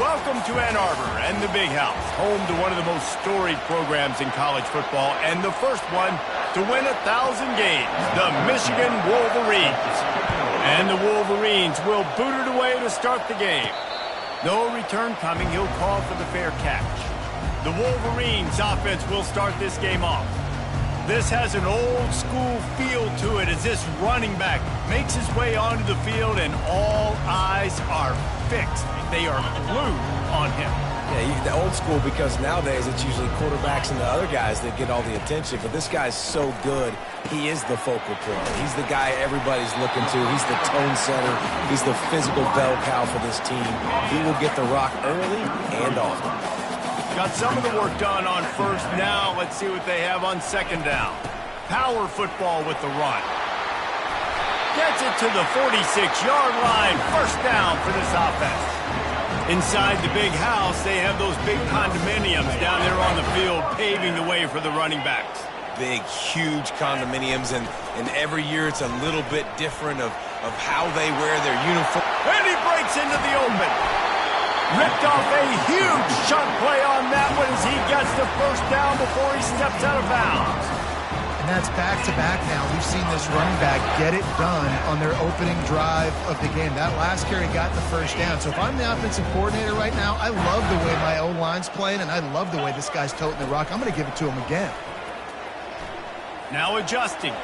Welcome to Ann Arbor and the Big House, home to one of the most storied programs in college football and the first one to win 1,000 games, the Michigan Wolverines. And the Wolverines will boot it away to start the game. No return coming. He'll call for the fair catch. The Wolverines offense will start this game off. This has an old-school feel to it as this running back makes his way onto the field and all eyes are fixed. They are glued on him. Yeah, the old school because nowadays it's usually quarterbacks and the other guys that get all the attention. But this guy's so good, he is the focal point. He's the guy everybody's looking to. He's the tone setter. He's the physical bell cow for this team. He will get the rock early and often. Got some of the work done on first. Now let's see what they have on second down. Power football with the run. Gets it to the 46-yard line. First down for this offense. Inside the Big House, they have those big condominiums down there on the field paving the way for the running backs. Big, huge condominiums, and every year it's a little bit different of how they wear their uniform. And he breaks into the open. Ripped off a huge shot play on that one as he gets the first down before he steps out of bounds. And that's back-to-back now. We've seen this running back get it done on their opening drive of the game. That last carry got the first down. So if I'm the offensive coordinator right now, I love the way my O-line's playing, and I love the way this guy's toting the rock. I'm going to give it to him again. Now adjusting.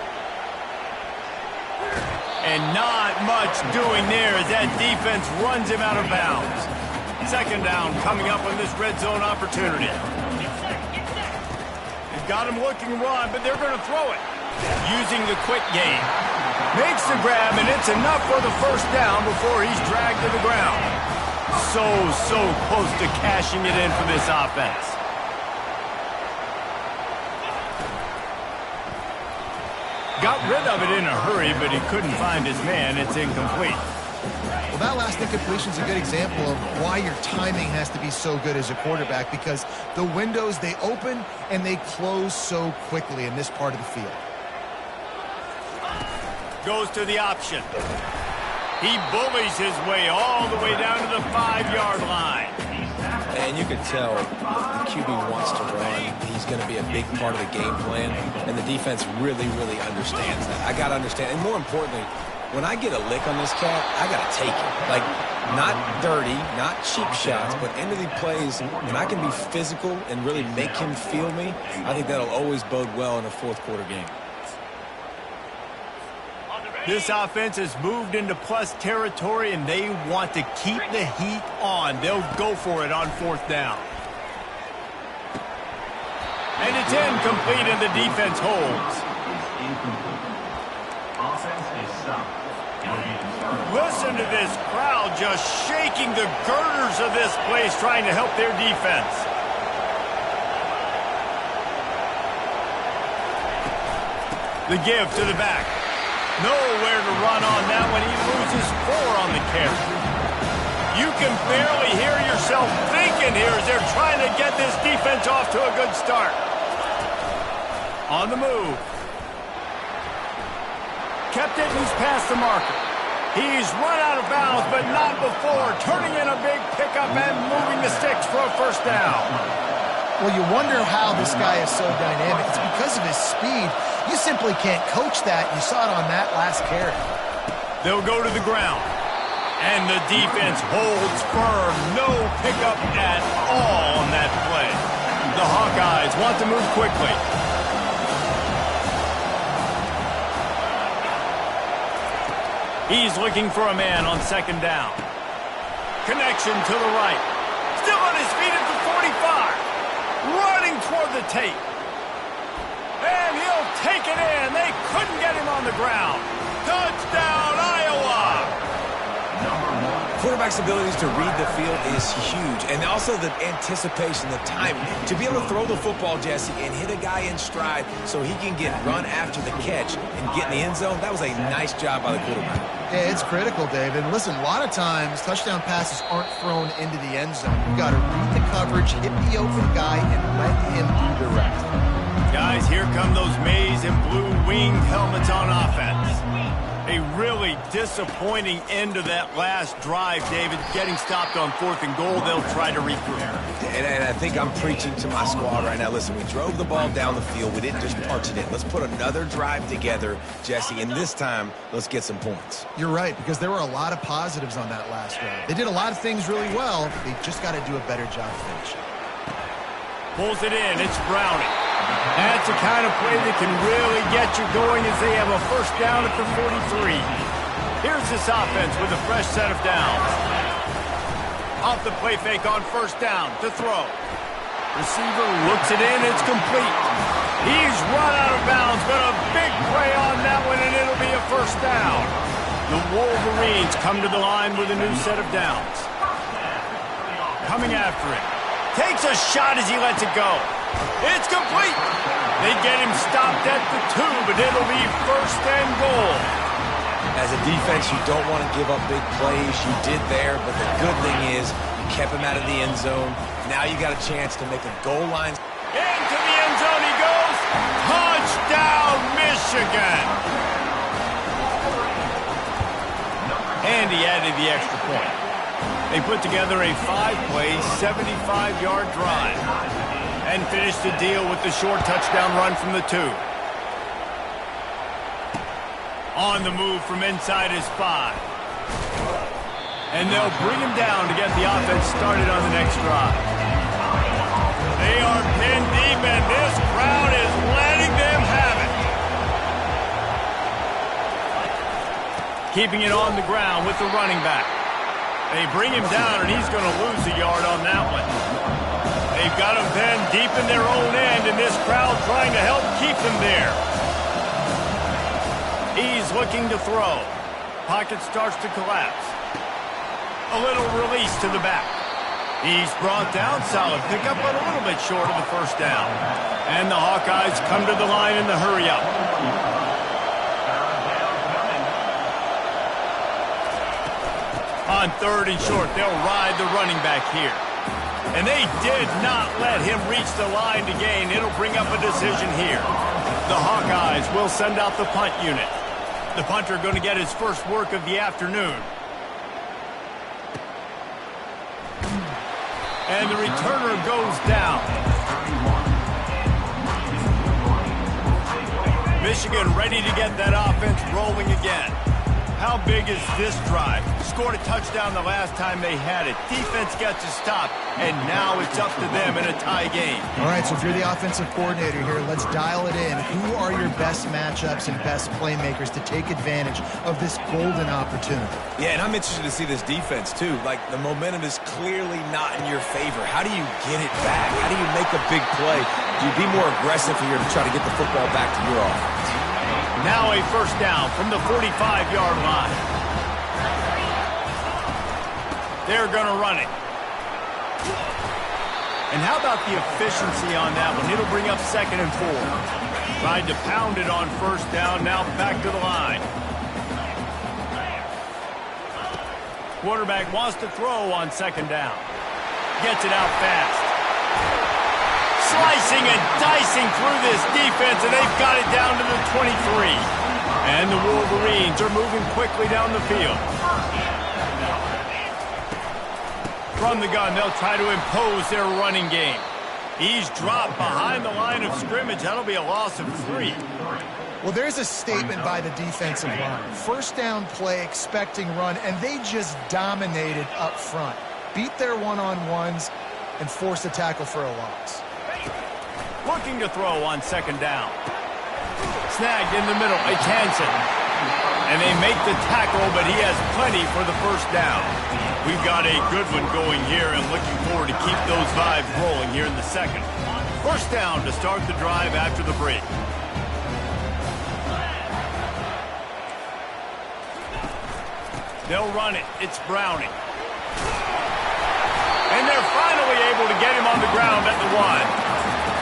And not much doing there as that defense runs him out of bounds. Second down coming up on this red zone opportunity. They've got him looking to run, but they're going to throw it. Using the quick game. Makes the grab, and it's enough for the first down before he's dragged to the ground. So close to cashing it in for this offense. Got rid of it in a hurry, but he couldn't find his man. It's incomplete. Well, that last incompletion is a good example of why your timing has to be so good as a quarterback, because the windows, they open and they close so quickly in this part of the field. Goes to the option. He bullies his way all the way down to the 5-yard line. And you can tell the QB wants to run. He's going to be a big part of the game plan, and the defense really understands that. I got to understand, and more importantly, when I get a lick on this cat, I got to take it. Like, not dirty, not cheap shots, but end of the plays, when I can be physical and really make him feel me, I think that'll always bode well in a fourth-quarter game. This offense has moved into plus territory, and they want to keep the heat on. They'll go for it on fourth down. And it's incomplete, and the defense holds. Listen to this crowd just shaking the girders of this place, trying to help their defense. The give to the back. Nowhere to run on that one. He loses 4 on the carry. You can barely hear yourself thinking here as they're trying to get this defense off to a good start. On the move. Kept it and he's past the marker. He's run out of bounds, but not before. Turning in a big pickup and moving the sticks for a first down. Well, you wonder how this guy is so dynamic. It's because of his speed. You simply can't coach that. You saw it on that last carry. They'll go to the ground. And the defense holds firm. No pickup at all on that play. The Hawkeyes want to move quickly. He's looking for a man on second down. Connection to the right. Still on his feet at the 45. Running toward the tape. And he'll take it in. They couldn't get him on the ground. Touchdown, Iowa! Quarterback's abilities to read the field is huge. And also the anticipation, the timing. To be able to throw the football, Jesse, and hit a guy in stride so he can get run after the catch and get in the end zone, that was a nice job by the quarterback. Yeah, it's critical, Dave. And listen, a lot of times touchdown passes aren't thrown into the end zone. You've got to read the coverage, hit the open guy, and let him do the rest. Guys, here come those maize and blue winged helmets on offense. A really disappointing end to that last drive, David. Getting stopped on 4th and goal, they'll try to regroup. And I think I'm preaching to my squad right now. Listen, we drove the ball down the field. We didn't just punch it in. Let's put another drive together, Jesse, and this time, let's get some points. You're right, because there were a lot of positives on that last drive. They did a lot of things really well. They just got to do a better job finishing. Pulls it in. It's Browning. That's the kind of play that can really get you going as they have a first down at the 43. Here's this offense with a fresh set of downs. Off the play fake on first down to throw. Receiver looks it in. It's complete. He's run out of bounds, but a big play on that one, and it'll be a first down. The Wolverines come to the line with a new set of downs. Coming after it. Takes a shot as he lets it go. It's complete. They get him stopped at the 2, but it'll be first and goal. As a defense, you don't want to give up big plays. You did there, but the good thing is you kept him out of the end zone. Now you got a chance to make a goal line. Into the end zone he goes. Touchdown, Michigan. And he added the extra point. They put together a 5-play, 75-yard drive and finished the deal with the short touchdown run from the 2. On the move from inside his 5. And they'll bring him down to get the offense started on the next drive. They are pinned deep, and this crowd is letting them have it. Keeping it on the ground with the running back. They bring him down, and he's going to lose a yard on that one. They've got him pinned deep in their own end, and this crowd trying to help keep them there. He's looking to throw. Pocket starts to collapse. A little release to the back. He's brought down. Solid pickup, but a little bit short of the first down. And the Hawkeyes come to the line in the hurry-up. On 3rd and short, they'll ride the running back here. And they did not let him reach the line to gain. It'll bring up a decision here. The Hawkeyes will send out the punt unit. The punter going to get his first work of the afternoon. And the returner goes down. Michigan ready to get that offense rolling again. How big is this drive? Scored a touchdown the last time they had it. Defense gets a stop, and now it's up to them in a tie game. All right, so if you're the offensive coordinator here, let's dial it in. Who are your best matchups and best playmakers to take advantage of this golden opportunity? Yeah, and I'm interested to see this defense, too. Like, the momentum is clearly not in your favor. How do you get it back? How do you make a big play? Do you be more aggressive here to try to get the football back to your offense? Now a first down from the 45-yard line. They're going to run it. And how about the efficiency on that one? It'll bring up 2nd and 4. Tried to pound it on first down, now back to the line. Quarterback wants to throw on 2nd down. Gets it out fast. Slicing and dicing through this defense, and they've got it down to the 23. And the Wolverines are moving quickly down the field. From the gun, they'll try to impose their running game. He's dropped behind the line of scrimmage. That'll be a loss of 3. Well, there's a statement by the defensive line. First down play, expecting run, and they just dominated up front. Beat their one-on-ones and forced a tackle for a loss. Looking to throw on 2nd down. Snagged in the middle. It's Hansen. And they make the tackle, but he has plenty for the first down. We've got a good one going here and looking forward to keep those vibes rolling here in the second. First down to start the drive after the break. They'll run it. It's Browning. And they're finally able to get him on the ground at the 1.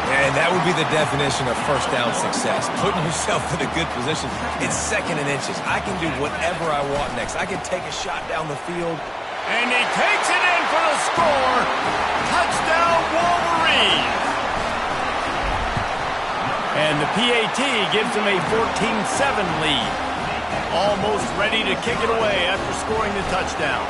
And that would be the definition of first down success. Putting yourself in a good position. It's 2nd and inches. I can do whatever I want next. I can take a shot down the field. And he takes it in for the score. Touchdown, Wolverines. And the PAT gives them a 14-7 lead. Almost ready to kick it away after scoring the touchdown.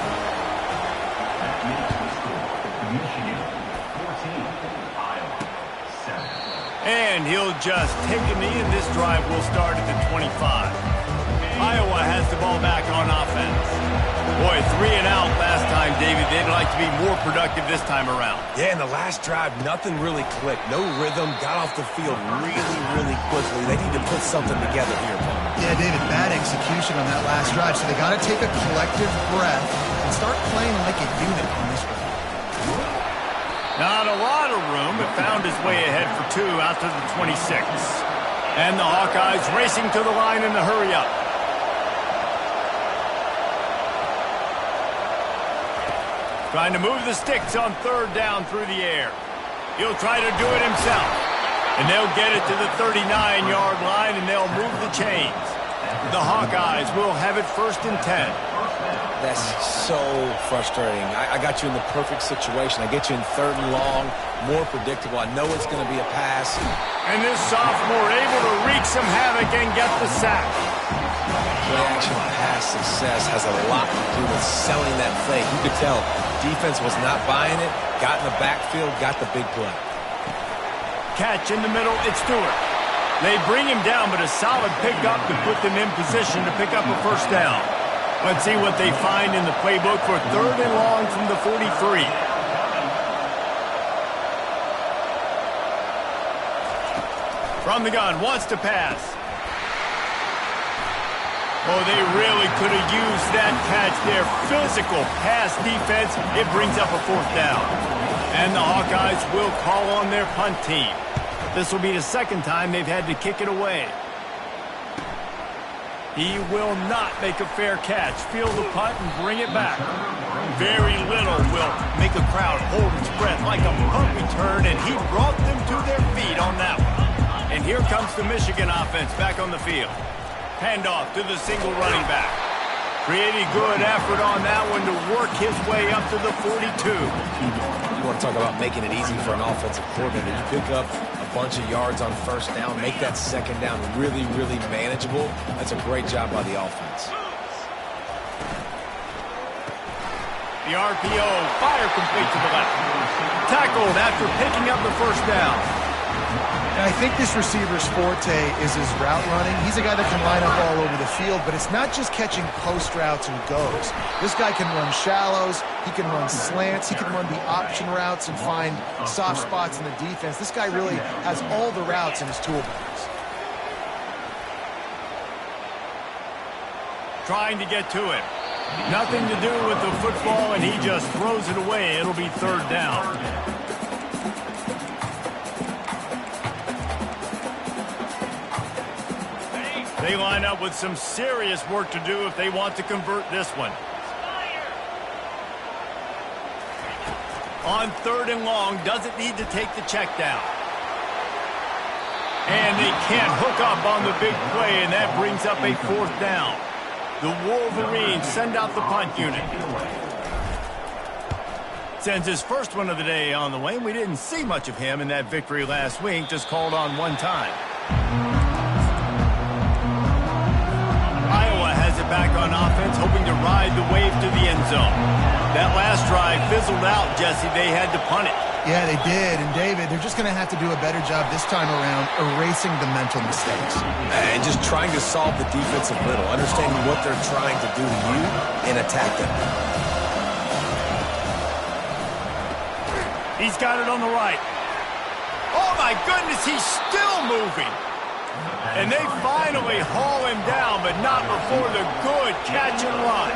And he'll just take a knee, and this drive will start at the 25. Iowa has the ball back on offense. Boy, 3 and out last time, David. They'd like to be more productive this time around. Yeah, in the last drive, nothing really clicked. No rhythm, got off the field really, really quickly. They need to put something together here, Paul. Yeah, David, bad execution on that last drive, so they got to take a collective breath and start playing like a unit on this one. Not a lot of room. It found his way ahead for 2 out to the 26. And the Hawkeyes racing to the line in a hurry-up. Trying to move the sticks on 3rd down through the air. He'll try to do it himself. And they'll get it to the 39-yard line, and they'll move the chains. The Hawkeyes will have it 1st and 10. That's so frustrating. I got you in the perfect situation. I get you in 3rd and long, more predictable. I know it's going to be a pass. And this sophomore able to wreak some havoc and get the sack. Play-action pass success has a lot to do with selling that fake. You could tell defense was not buying it, got in the backfield, got the big play. Catch in the middle, it's Stewart. They bring him down, but a solid pickup to put them in position to pick up a 1st down. Let's see what they find in the playbook for 3rd and long from the 43. From the gun, wants to pass. Oh, they really could have used that catch there. Physical pass defense. It brings up a 4th down. And the Hawkeyes will call on their punt team. This will be the 2nd time they've had to kick it away. He will not make a fair catch. Field the punt and bring it back. Very little will make a crowd hold its breath like a punt return, and he brought them to their feet on that one. And here comes the Michigan offense back on the field. Handoff to the single running back. Pretty good effort on that one to work his way up to the 42. You want to talk about making it easy for an offensive coordinator. You pick up a bunch of yards on 1st down, make that 2nd down really, really manageable. That's a great job by the offense. The RPO, fire complete to the left. Tackled after picking up the 1st down. And I think this receiver's forte is his route running. He's a guy that can line up all over the field, but it's not just catching post routes and goes. This guy can run shallows, he can run slants, he can run the option routes and find soft spots in the defense. This guy really has all the routes in his toolbox. Trying to get to it. Nothing to do with the football, and he just throws it away. It'll be 3rd down. They line up with some serious work to do if they want to convert this one. On 3rd and long, doesn't need to take the check down. And they can't hook up on the big play, and that brings up a 4th down. The Wolverines send out the punt unit. Sends his first one of the day on the way. We didn't see much of him in that victory last week, just called on 1 time. Iowa has it back on offense, hoping to ride the wave to the end zone. That last drive fizzled out, Jesse. They had to punt it. Yeah, they did. And, David, they're just going to have to do a better job this time around erasing the mental mistakes. And just trying to solve the defensive riddle, understanding what they're trying to do to you and attack them. He's got it on the right. Oh, my goodness, he's still moving. And they finally haul him down, but not before the good catch and run.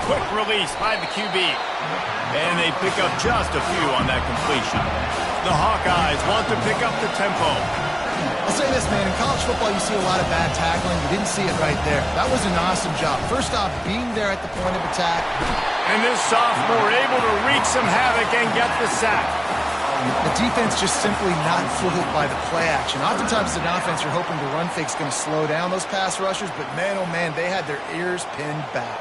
Quick release by the QB. And they pick up just a few on that completion. The Hawkeyes want to pick up the tempo. I'll say this, man. In college football, you see a lot of bad tackling. You didn't see it right there. That was an awesome job. First off, being there at the point of attack. And this sophomore able to wreak some havoc and get the sack. The defense just simply not fooled by the play action. Oftentimes, as an offense, you're hoping the run fake's going to slow down those pass rushers, but man, oh man, they had their ears pinned back.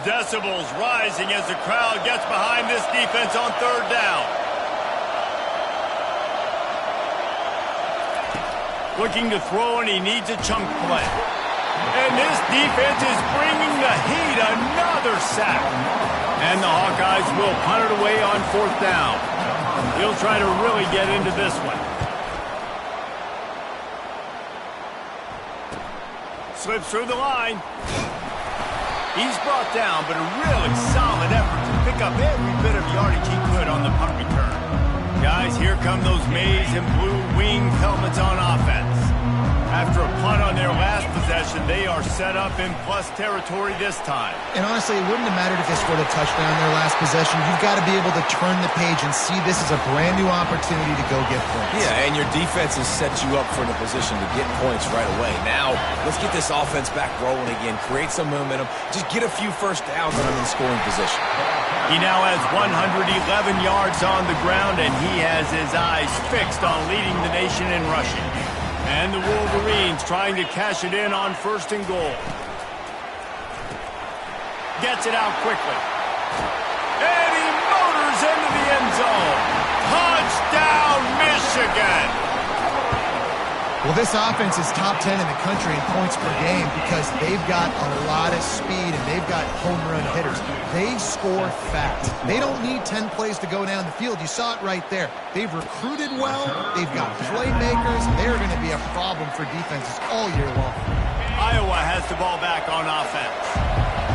Decibels rising as the crowd gets behind this defense on third down. Looking to throw, and he needs a chunk play. And this defense is bringing the heat. Another sack. And the Hawkeyes will punt it away on fourth down. He'll try to really get into this one. Slips through the line. He's brought down, but a really solid effort to pick up every bit of yardage he could on the punt return. Guys, here come those maize and blue wing helmets on offense. After a punt on their last possession, they are set up in plus territory this time. And honestly, it wouldn't have mattered if they scored a touchdown in their last possession. You've got to be able to turn the page and see this as a brand new opportunity to go get points. Yeah, and your defense has set you up for a position to get points right away. Now, let's get this offense back rolling again, create some momentum, just get a few first downs and I'm in scoring position. He now has 111 yards on the ground, and he has his eyes fixed on leading the nation in rushing. And the Wolverines trying to cash it in on first and goal. Gets it out quickly. And he motors into the end zone. Touchdown, Michigan! Well, this offense is top 10 in the country in points per game because they've got a lot of speed and they've got home run hitters. They score fast. They don't need 10 plays to go down the field. You saw it right there. They've recruited well. They've got playmakers. They're going to be a problem for defenses all year long. Iowa has the ball back on offense.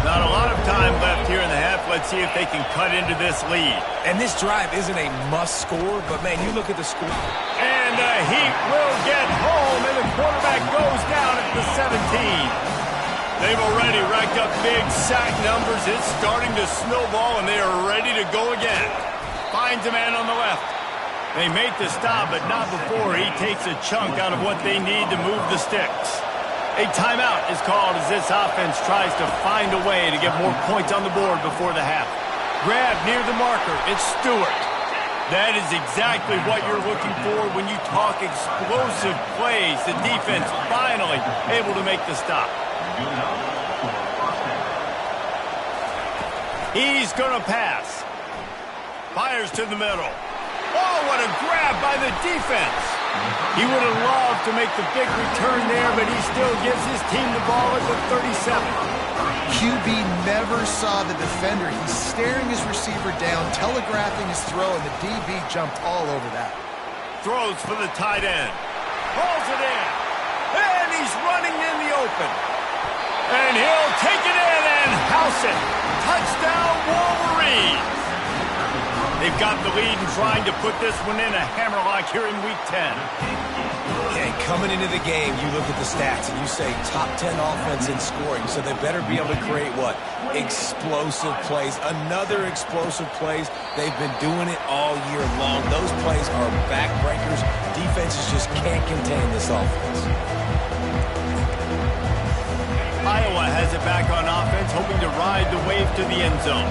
Not a lot of time left here in the half. Let's see if they can cut into this lead. And this drive isn't a must score, but man, you look at the score. And the Heat will get home, and the quarterback goes down at the 17. They've already racked up big sack numbers. It's starting to snowball, and they are ready to go again. Finds a man on the left. They make the stop, but not before he takes a chunk out of what they need to move the sticks. A timeout is called as this offense tries to find a way to get more points on the board before the half. Grab near the marker. It's Stewart. That is exactly what you're looking for when you talk explosive plays. The defense finally able to make the stop. He's going to pass. Fires to the middle. Oh, what a grab by the defense. He would have loved to make the big return there, but he still gives his team the ball at the 37. QB never saw the defender. He's staring his receiver down, telegraphing his throw, and the DB jumped all over that. Throws for the tight end. Pulls it in. And he's running in the open. And he'll take it in and house it. Touchdown, Wolverines. They've got the lead and trying to put this one in a hammerlock here in Week 10. Okay, coming into the game, you look at the stats and you say top 10 offense in scoring, so they better be able to create what? Explosive plays. Another explosive plays. They've been doing it all year long. Those plays are backbreakers. Defenses just can't contain this offense. Iowa has it back on offense, hoping to ride the wave to the end zone.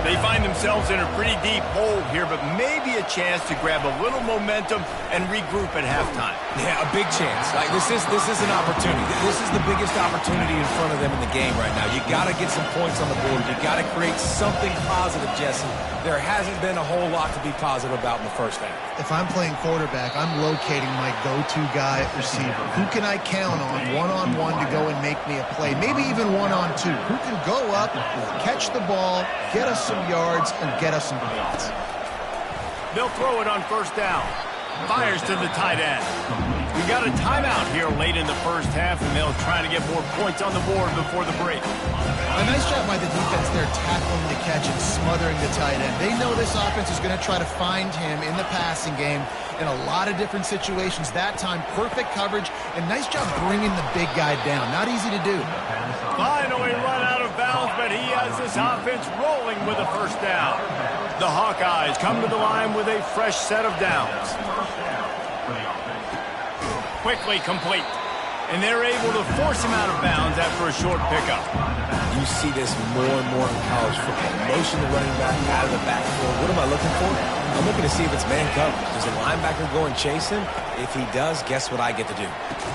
They find themselves in a pretty deep hole here, but maybe a chance to grab a little momentum and regroup at halftime. Yeah, a big chance. Like this is an opportunity. This is the biggest opportunity in front of them in the game right now. You got to get some points on the board. You got to create something positive, Jesse. There hasn't been a whole lot to be positive about in the first half. If I'm playing quarterback, I'm locating my go-to guy at receiver. Who can I count on one-on-one to go and make me a play? Maybe even one-on-two. Who can go up, catch the ball, get us some yards, and get us some points? They'll throw it on first down. Fires to the tight end. We got a timeout here late in the first half, and they'll try to get more points on the board before the break. A nice job by the defense there, tackling the catch and smothering the tight end. They know this offense is going to try to find him in the passing game in a lot of different situations. That time, perfect coverage, and nice job bringing the big guy down. Not easy to do. Finally run out of bounds, but he has this offense rolling with a first down. The Hawkeyes come to the line with a fresh set of downs. Quickly complete. And they're able to force him out of bounds after a short pickup. You see this more and more in college football. Motion the running back out of the backfield. What am I looking for? I'm looking to see if it's man coverage. Does the linebacker go and chase him? If he does, guess what I get to do?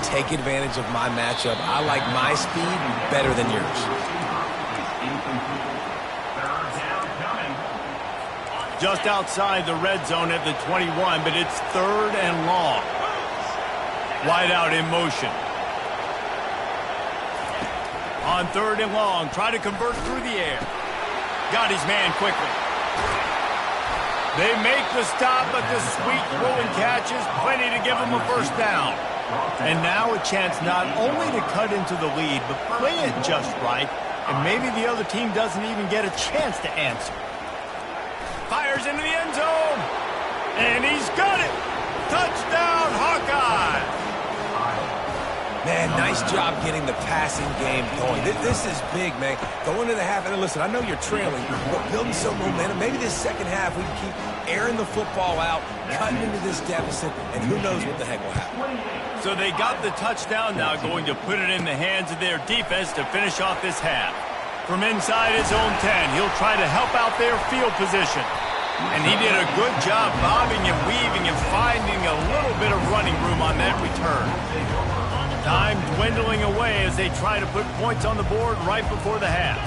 Take advantage of my matchup. I like my speed better than yours. Just outside the red zone at the 21, but it's 3rd and long. Wide out in motion. On 3rd and long, try to convert through the air. Got his man quickly. They make the stop, but the sweet throwing catch is plenty to give them a first down. And now a chance not only to cut into the lead, but play it just right, and maybe the other team doesn't even get a chance to answer. Fires into the end zone, and he's got it. Touchdown, Hawkeye. Man, nice job getting the passing game going. This is big, man. Going to the half, and listen, I know you're trailing, but building some momentum. Maybe this second half we can keep airing the football out, cutting into this deficit, and who knows what the heck will happen. So they got the touchdown now, going to put it in the hands of their defense to finish off this half. From inside his own 10, he'll try to help out their field position. And he did a good job bobbing and weaving and finding a little bit of running room on that return. Time dwindling away as they try to put points on the board right before the half.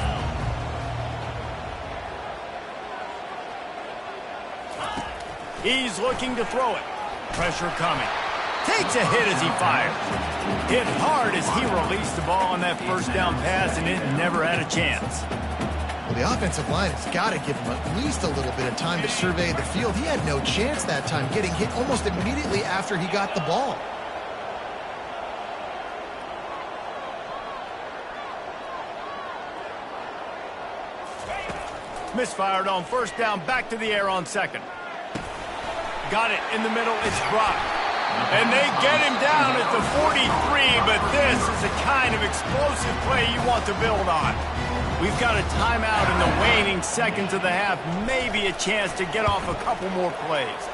He's looking to throw it. Pressure coming. Takes a hit as he fires. Hit hard as he released the ball on that first down pass, and it never had a chance. Well, the offensive line has got to give him at least a little bit of time to survey the field. He had no chance that time, getting hit almost immediately after he got the ball. Misfired on first down, back to the air on second. Got it in the middle, it's Brock. And they get him down at the 43, but this is the kind of explosive play you want to build on. We've got a timeout in the waning seconds of the half, maybe a chance to get off a couple more plays.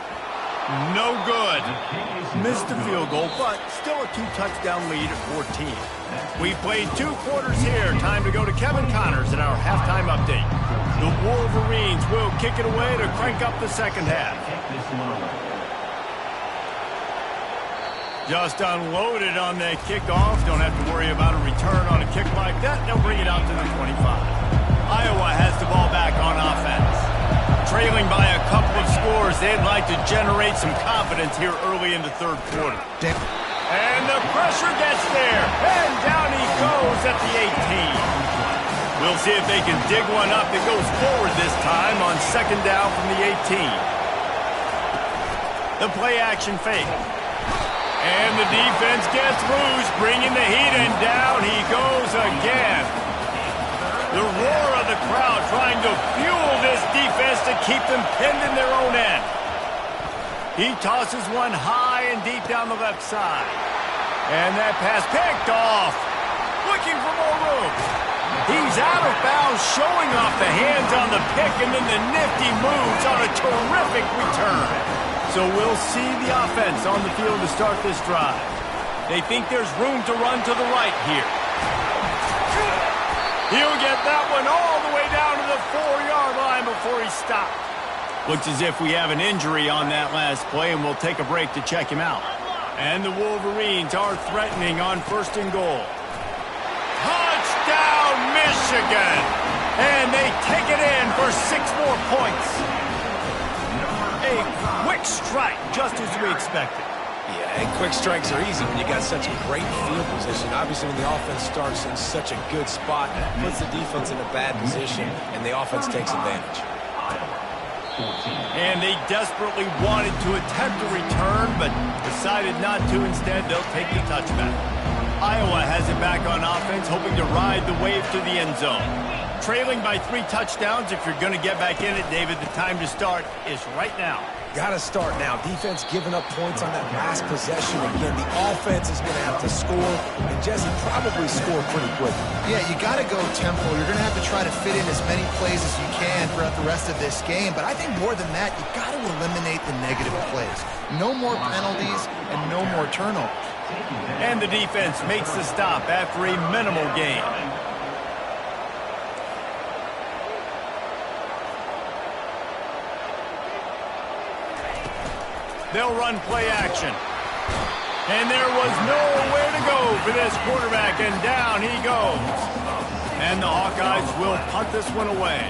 No good. Missed the field goal, but still a 2-touchdown lead at 14. We've played 2 quarters here. Time to go to Kevin Connors in our halftime update. The Wolverines will kick it away to crank up the second half. Just unloaded on that kickoff. Don't have to worry about a return on a kick like that. They'll bring it out to the 25. Iowa has the ball back on offense. Trailing by a couple of scores, they'd like to generate some confidence here early in the third quarter. And the pressure gets there. And down he goes at the 18. We'll see if they can dig one up that goes forward this time on second down from the 18. The play action fake. And the defense gets loose, bringing the heat, and down he goes again. The roar of the crowd trying to fuel this defense to keep them pinned in their own end. He tosses one high and deep down the left side. And that pass picked off. Looking for more room. He's out of bounds, showing off the hands on the pick, and then the nifty moves on a terrific return. So we'll see the offense on the field to start this drive. They think there's room to run to the right here. He'll get that one all the way down to the 4-yard line before he stopped. Looks as if we have an injury on that last play, and we'll take a break to check him out. And the Wolverines are threatening on first and goal. Touchdown, Michigan! And they take it in for 6 more points. A quick strike, just as we expected. Yeah, and quick strikes are easy when you got such a great field position. Obviously, when the offense starts in such a good spot, it puts the defense in a bad position, and the offense takes advantage. And they desperately wanted to attempt a return, but decided not to. Instead, they'll take the touchback. Iowa has it back on offense, hoping to ride the wave to the end zone. Trailing by 3 touchdowns. If you're going to get back in it, David, the time to start is right now. Got to start now. Defense giving up points on that last possession. Again, the offense is going to have to score, and Jesse probably score pretty quick. Yeah, you got to go tempo. You're going to have to try to fit in as many plays as you can throughout the rest of this game. But I think more than that, you got to eliminate the negative plays. No more penalties and no more turnovers. And the defense makes the stop after a minimal gain. They'll run play action. And there was nowhere to go for this quarterback, and down he goes. And the Hawkeyes will punt this one away.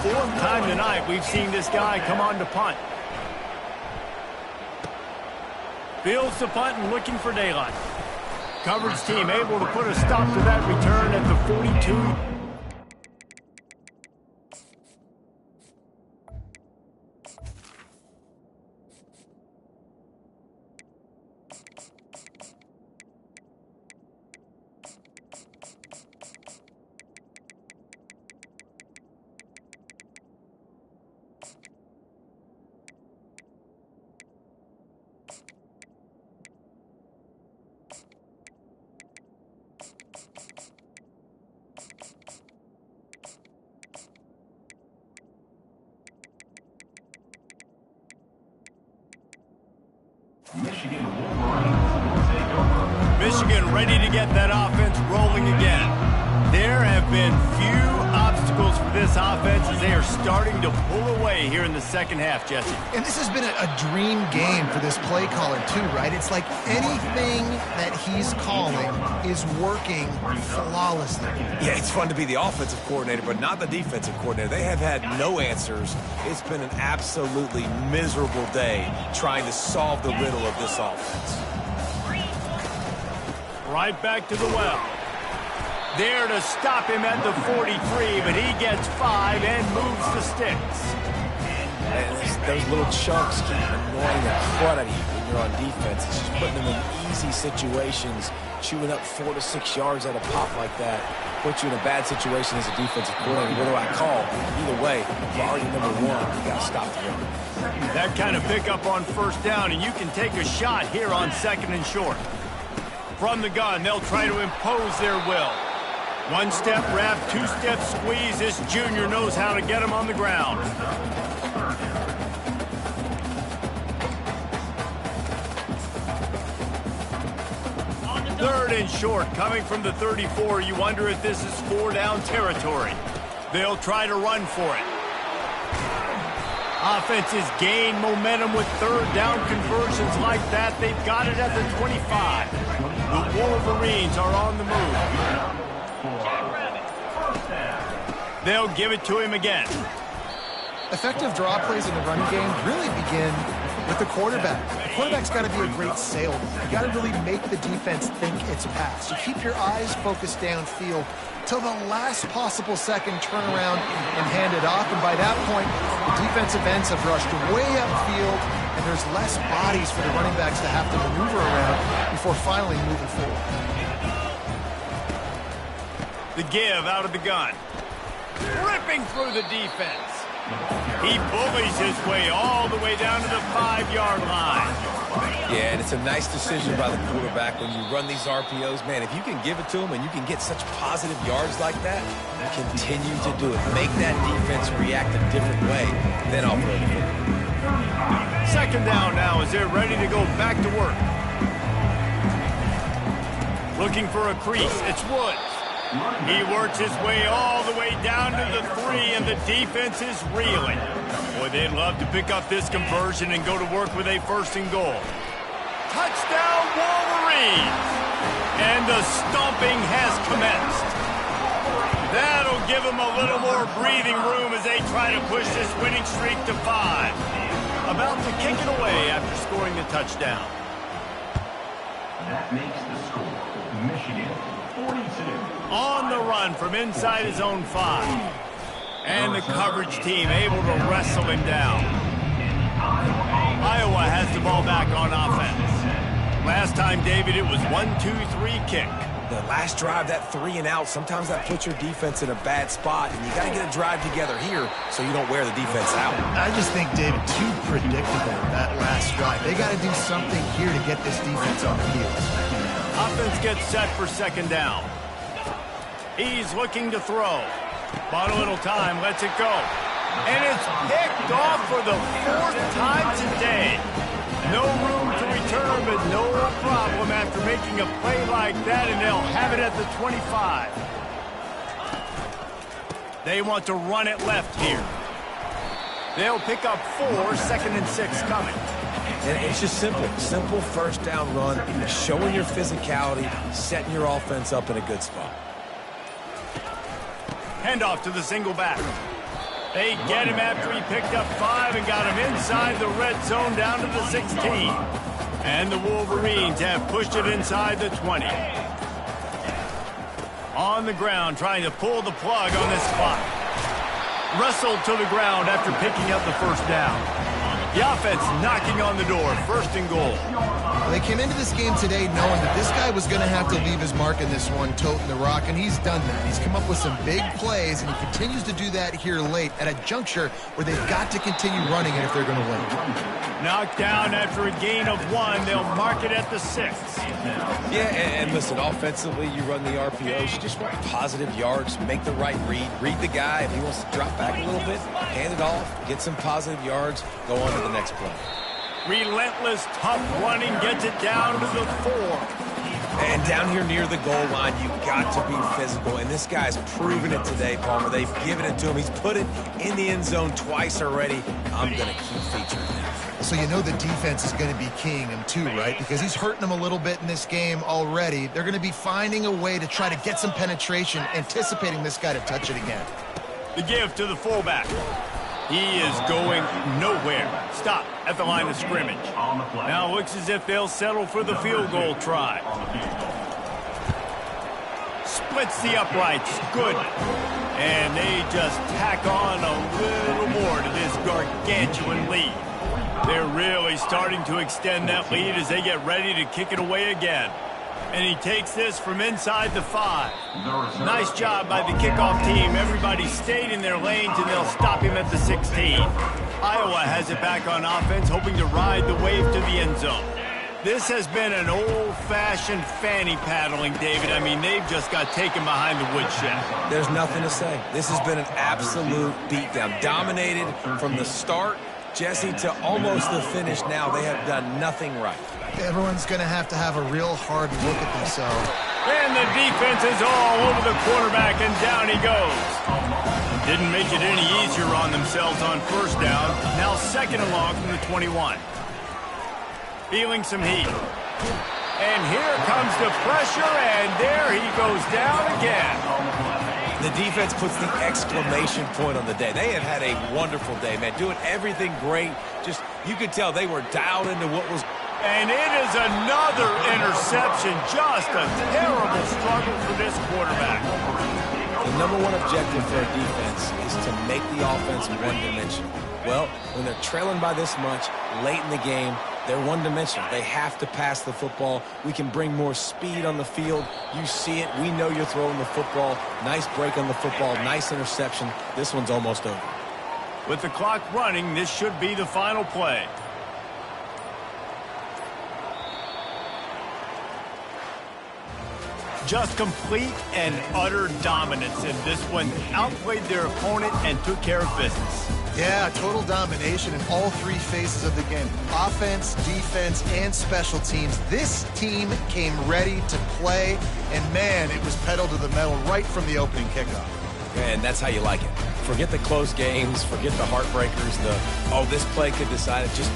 fourth time tonight we've seen this guy come on to punt. Fields the punt and looking for daylight. Coverage team able to put a stop to that return at the 42. Michigan ready to get that offense rolling again. There have been few obstacles for this offense as they are starting to pull away here in the second half, Jesse. And this has been a dream game for this play caller too, right? It's like anything that he's calling is working flawlessly. Yeah, it's fun to be the offensive coordinator, but not the defensive coordinator. They have had no answers. It's been an absolutely miserable day trying to solve the riddle of this offense. Right back to the well. There to stop him at the 43, but he gets 5 and moves the sticks. And those little chunks keep annoying the crud out of you when you're on defense. It's just putting them in easy situations, chewing up 4 to 6 yards at a pop like that. Puts you in a bad situation as a defensive coordinator. What do I call? Either way, priority number 1, you got to stop the run. That kind of pickup on first down, and you can take a shot here on second and short. From the gun, they'll try to impose their will. 1-step wrap, 2-step squeeze. This junior knows how to get him on the ground. Third and short, coming from the 34. You wonder if this is 4-down territory. They'll try to run for it. Offenses gain momentum with third down conversions like that. They've got it at the 25. The Wolverines are on the move. They'll give it to him again. Effective draw plays in the running game really begin with the quarterback. The quarterback's got to be a great salesman. You got to really make the defense think it's a pass. You keep your eyes focused downfield till the last possible second, turn around and hand it off. And by that point, the defensive ends have rushed way upfield, and there's less bodies for the running backs to have to maneuver around before finally moving forward. The give out of the gun. Ripping through the defense. He bullies his way all the way down to the 5-yard line. Yeah, and it's a nice decision by the quarterback when you run these RPOs. Man, if you can give it to him and you can get such positive yards like that, continue to do it. Make that defense react a different way, then I'll throw the football. Second down now as they're ready to go back to work. Looking for a crease. It's Woods. He works his way all the way down to the 3, and the defense is reeling. Boy, they'd love to pick up this conversion and go to work with a 1st and goal. Touchdown, Wolverines! And the stomping has commenced. That'll give them a little more breathing room as they try to push this winning streak to 5. About to kick it away after scoring the touchdown. That makes the score Michigan 42. On the run from inside his own 5. And the coverage team able to wrestle him down. Iowa has the ball back on offense. Last time, David, it was 1-2-3 kick. The last drive, that 3 and out, sometimes that puts your defense in a bad spot, and you got to get a drive together here so you don't wear the defense out. I just think, David, too predictable, that last drive. They got to do something here to get this defense on the heels. Offense gets set for second down. He's looking to throw. Bought a little time, lets it go. And it's picked off for the 4th time today. No room to return, but no problem after making a play like that, and they'll have it at the 25. They want to run it left here. They'll pick up 4, 2nd and 6 coming. And it's just simple 1st down run, showing your physicality, setting your offense up in a good spot. Handoff to the single back. They get him after he picked up 5 and got him inside the red zone down to the 16. And the Wolverines have pushed it inside the 20. On the ground, trying to pull the plug on this clock. Wrestled to the ground after picking up the first down. The offense knocking on the door, 1st and goal. They came into this game today knowing that this guy was going to have to leave his mark in this one, toting the rock, and he's done that. He's come up with some big plays, and he continues to do that here late at a juncture where they've got to continue running it if they're going to win. Knocked down after a gain of 1. They'll mark it at the 6th. Yeah, and listen, offensively, you run the RPOs. You just want positive yards, make the right read. Read the guy. If he wants to drop back a little bit, hand it off, get some positive yards, go on to the next play. Relentless, tough running gets it down to the 4. And down here near the goal line, you've got to be physical. And this guy's proven it today, Palmer. They've given it to him. He's put it in the end zone twice already. I'm going to keep featuring him. So you know the defense is going to be keying him too, right? Because he's hurting them a little bit in this game already. They're going to be finding a way to try to get some penetration, anticipating this guy to touch it again. The give to the fullback. He is going nowhere. Stop at the line of scrimmage. Now it looks as if they'll settle for the field goal try. Splits the uprights. Good. And they just tack on a little more to this gargantuan lead. They're really starting to extend that lead as they get ready to kick it away again. And he takes this from inside the 5. Nice job by the kickoff team. Everybody stayed in their lanes, and they'll stop him at the 16. Iowa has it back on offense, hoping to ride the wave to the end zone. This has been an old-fashioned fanny paddling, David. I mean, they've just got taken behind the woodshed. There's nothing to say. This has been an absolute beatdown. Dominated from the start, Jesse, to almost the finish now. They have done nothing right. Everyone's going to have a real hard look at themselves. And the defense is all over the quarterback, and down he goes. Didn't make it any easier on themselves on 1st down. Now 2nd and long from the 21. Feeling some heat. And here comes the pressure, and there he goes down again. The defense puts the exclamation point on the day. They have had a wonderful day, man. Doing everything great. Just, you could tell they were dialed into what was. And it is another interception. Just a terrible struggle for this quarterback. The #1 objective for a defense is to make the offense one-dimensional. Well, when they're trailing by this much late in the game, they're one-dimensional. They have to pass the football. We can bring more speed on the field. You see it. We know you're throwing the football. Nice break on the football. Nice interception. This one's almost over. With the clock running, this should be the final play. Just complete and utter dominance in this one. Outplayed their opponent and took care of business. Yeah, total domination in all 3 phases of the game. Offense, defense, and special teams. This team came ready to play, and man, it was pedal to the metal right from the opening kickoff. And that's how you like it. Forget the close games, forget the heartbreakers, oh, this play could decide it. Just